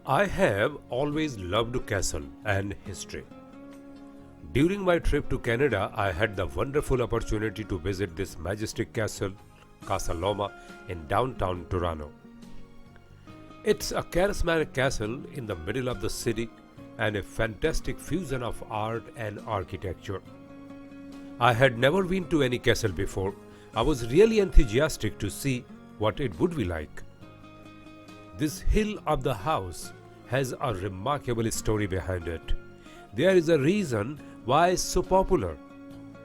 I have always loved castle and history. During my trip to Canada, I had the wonderful opportunity to visit this majestic castle, Casa Loma, in downtown Toronto. It's a charismatic castle in the middle of the city and a fantastic fusion of art and architecture. I had never been to any castle before. I was really enthusiastic to see what it would be like. This hill of the house has a remarkable story behind it. There is a reason why it's so popular.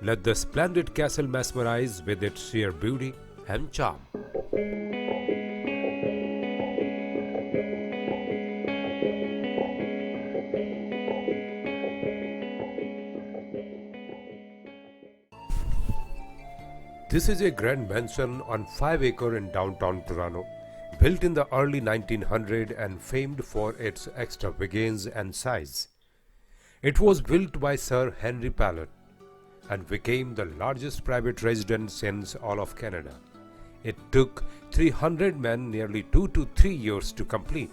Let the splendid castle mesmerize with its sheer beauty and charm. This is a grand mansion on 5 acre in downtown Toronto, built in the early 1900s and famed for its extravagance and size. It was built by Sir Henry Pallet and became the largest private residence in all of Canada. It took 300 men nearly 2 to 3 years to complete.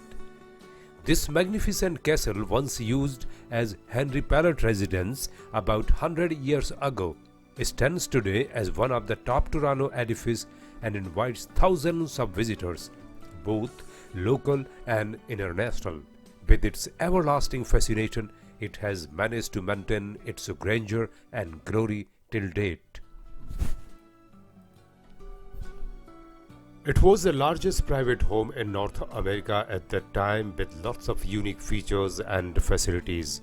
This magnificent castle, once used as Henry Pallet Residence about 100 years ago, stands today as one of the top Toronto edifices and invites thousands of visitors, both local and international. With its everlasting fascination, it has managed to maintain its grandeur and glory till date. It was the largest private home in North America at that time with lots of unique features and facilities.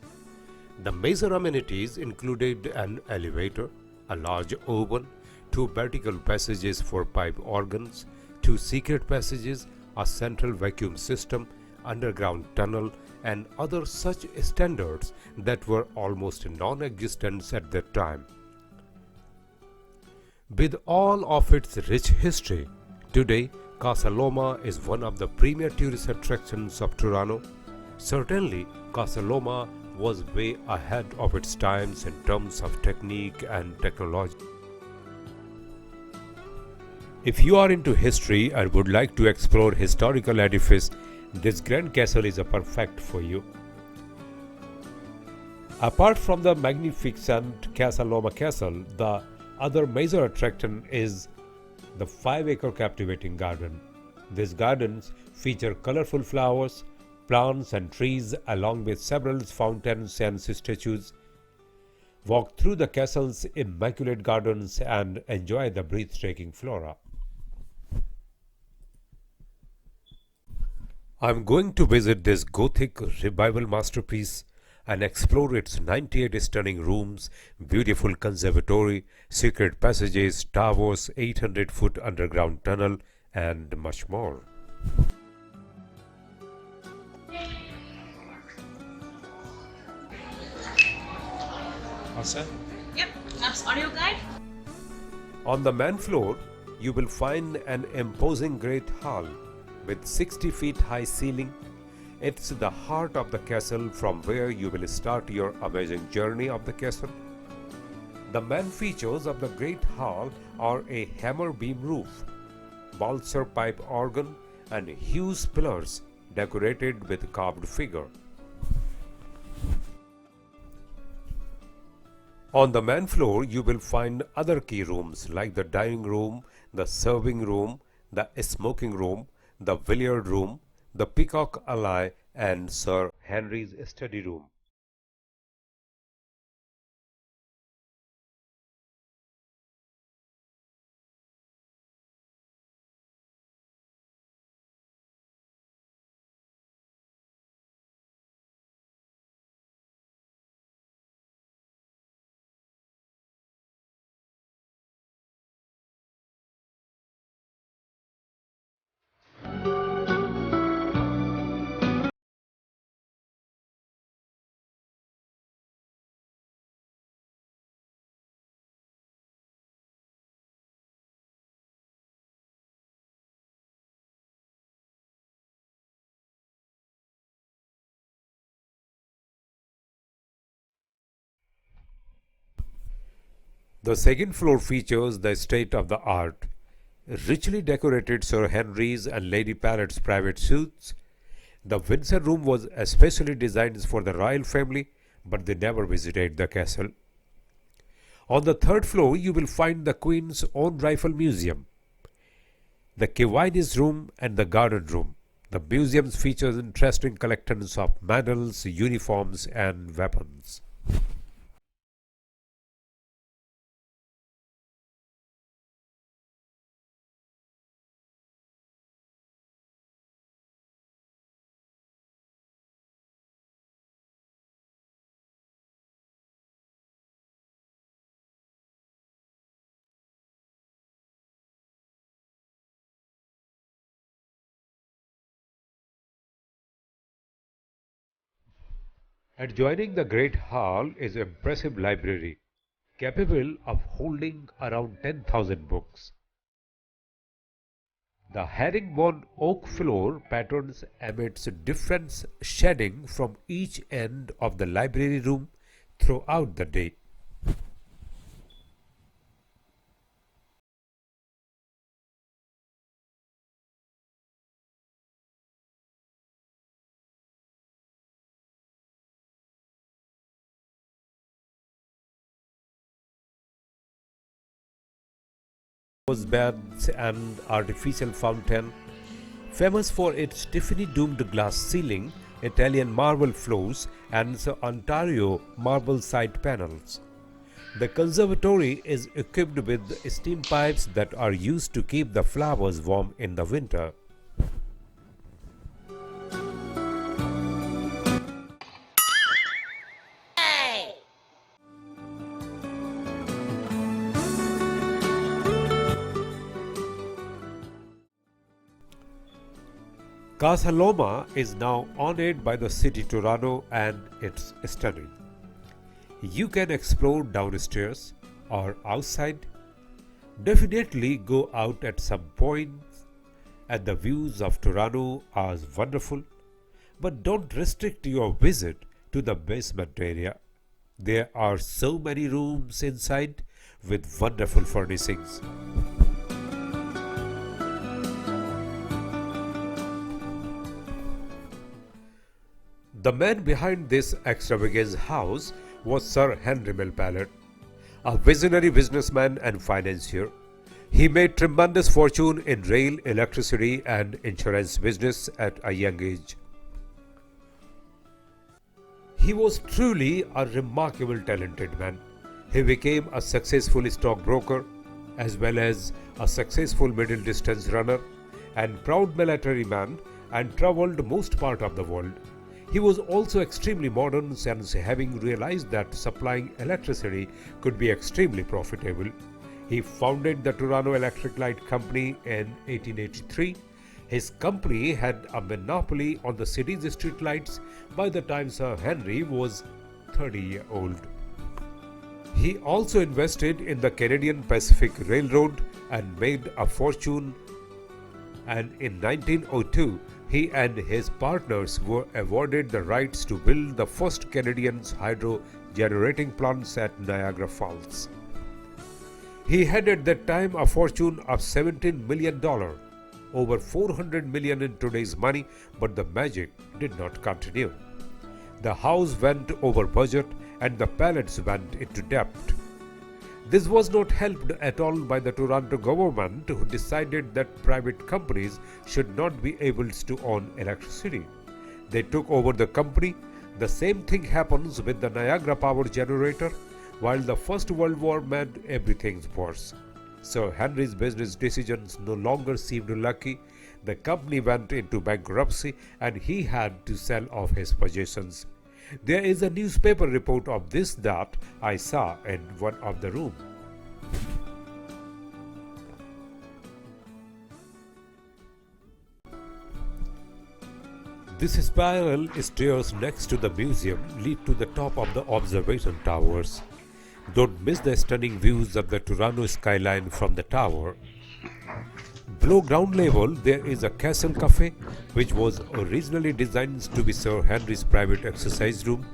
The major amenities included an elevator, a large oven, two vertical passages for pipe organs, two secret passages, a central vacuum system, underground tunnel, and other such standards that were almost non-existent at that time. With all of its rich history, today Casa Loma is one of the premier tourist attractions of Toronto. Certainly, Casa Loma was way ahead of its times in terms of technique and technology. If you are into history and would like to explore historical edifice, this grand castle is a perfect for you. Apart from the magnificent Casa Loma Castle, the other major attraction is the 5 acre captivating garden. These gardens feature colorful flowers, plants and trees along with several fountains and statues. Walk through the castle's immaculate gardens and enjoy the breathtaking flora. I'm going to visit this Gothic revival masterpiece and explore its 98 stunning rooms, beautiful conservatory, secret passages, towers, 800-foot underground tunnel, and much more. All set? Yep, that's audio guide. On the main floor, you will find an imposing great hall with 60 feet high ceiling. It's the heart of the castle from where you will start your amazing journey of the castle. The main features of the great hall are a hammer beam roof, balsa pipe organ, and huge pillars decorated with carved figure. On the main floor, you will find other key rooms like the dining room, the serving room, the smoking room, the billiard room, the Peacock Alley, and Sir Henry's study room. The second floor features the state-of-the-art, richly decorated Sir Henry's and Lady Pallet's private suites. The Windsor Room was especially designed for the royal family, but they never visited the castle. On the third floor, you will find the Queen's own rifle museum, the Kewanis Room, and the Garden Room. The museum features interesting collections of medals, uniforms, and weapons. Adjoining the Great Hall is an impressive library, capable of holding around 10,000 books. The herringbone oak floor patterns emits different shading from each end of the library room throughout the day. Rose beds and artificial fountain, famous for its Tiffany domed glass ceiling, Italian marble floors, and Ontario marble side panels. The conservatory is equipped with steam pipes that are used to keep the flowers warm in the winter. Casa Loma is now honored by the city Toronto and it's stunning. You can explore downstairs or outside. Definitely go out at some point, and the views of Toronto are wonderful, but don't restrict your visit to the basement area. There are so many rooms inside with wonderful furnishings. The man behind this extravagant house was Sir Henry Millpallet, a visionary businessman and financier. He made tremendous fortune in rail, electricity, and insurance business at a young age. He was truly a remarkable talented man. He became a successful stockbroker as well as a successful middle distance runner and proud military man and traveled most part of the world. He was also extremely modern since having realized that supplying electricity could be extremely profitable. He founded the Toronto Electric Light Company in 1883. His company had a monopoly on the city's street lights by the time Sir Henry was 30-year-old. He also invested in the Canadian Pacific Railroad and made a fortune, and in 1902 he and his partners were awarded the rights to build the first Canadian hydro generating plants at Niagara Falls. He had at that time a fortune of $17 million, over $400 million in today's money, but the magic did not continue. The house went over budget and the palace went into debt. This was not helped at all by the Toronto government, who decided that private companies should not be able to own electricity. They took over the company. The same thing happens with the Niagara power generator. While the First World War made everything worse, Sir Henry's business decisions no longer seemed lucky. The company went into bankruptcy and he had to sell off his possessions. There is a newspaper report of this that I saw in one of the rooms. This spiral stairs next to the museum lead to the top of the observation towers. Don't miss the stunning views of the Toronto skyline from the tower. Below ground level, there is a Castle Cafe, which was originally designed to be Sir Henry's private exercise room.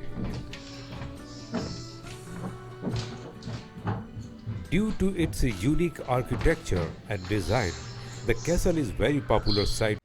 Due to its unique architecture and design, the castle is very popular site.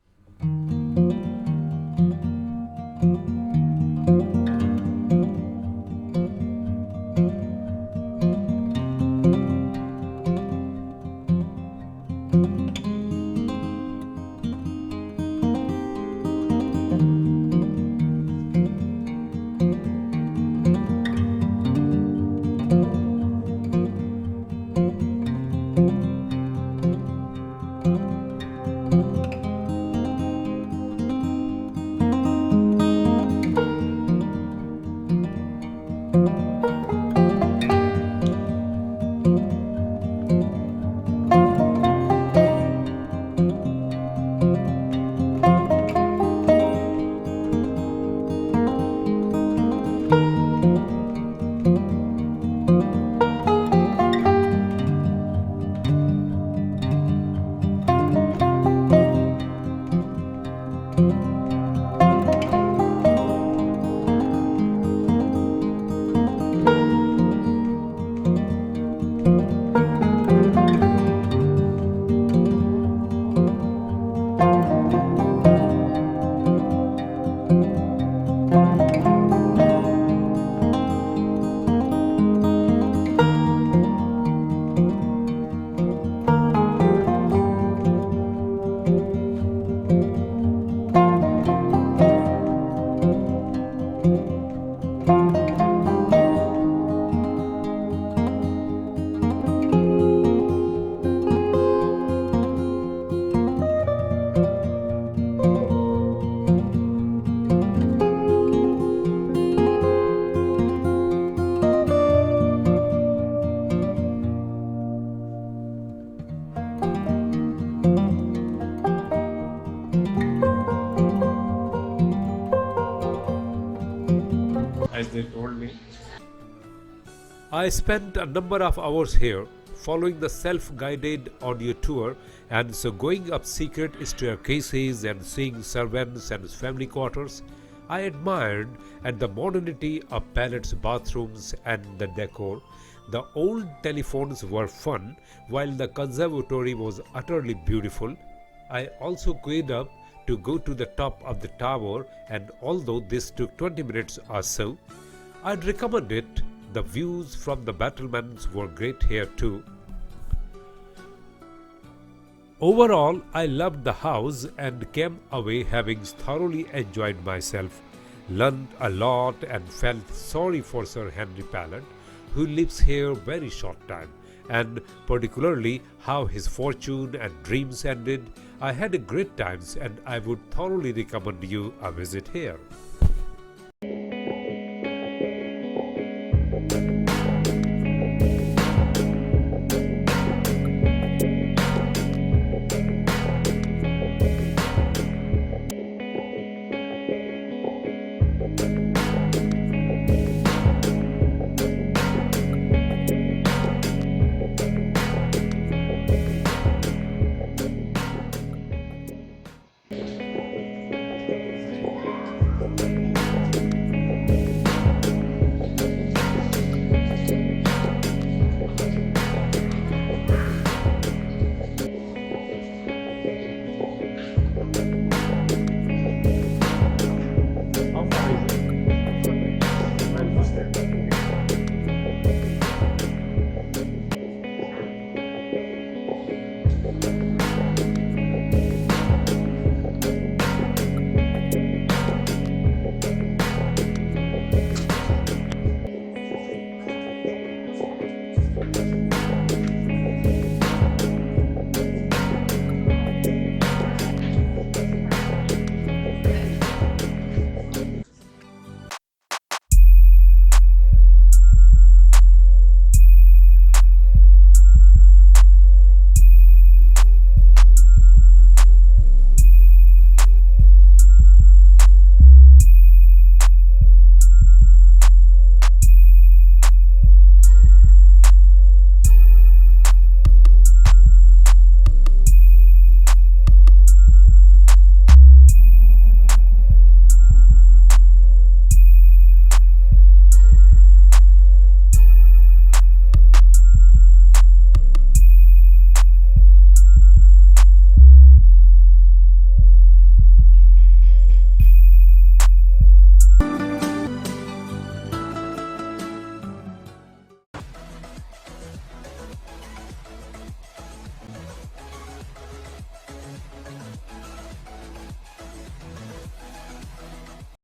As they told me, I spent a number of hours here following the self-guided audio tour, and so going up secret staircases and seeing servants and family quarters. I admired at the modernity of palace bathrooms and the decor. The old telephones were fun, while the conservatory was utterly beautiful. I also queued up to go to the top of the tower, and although this took 20 minutes or so, I'd recommend it. The views from the battlements were great here too. Overall, I loved the house and came away having thoroughly enjoyed myself, learned a lot and felt sorry for Sir Henry Pallet, who lives here very short time, and particularly how his fortune and dreams ended. I had a great time and I would thoroughly recommend you a visit here.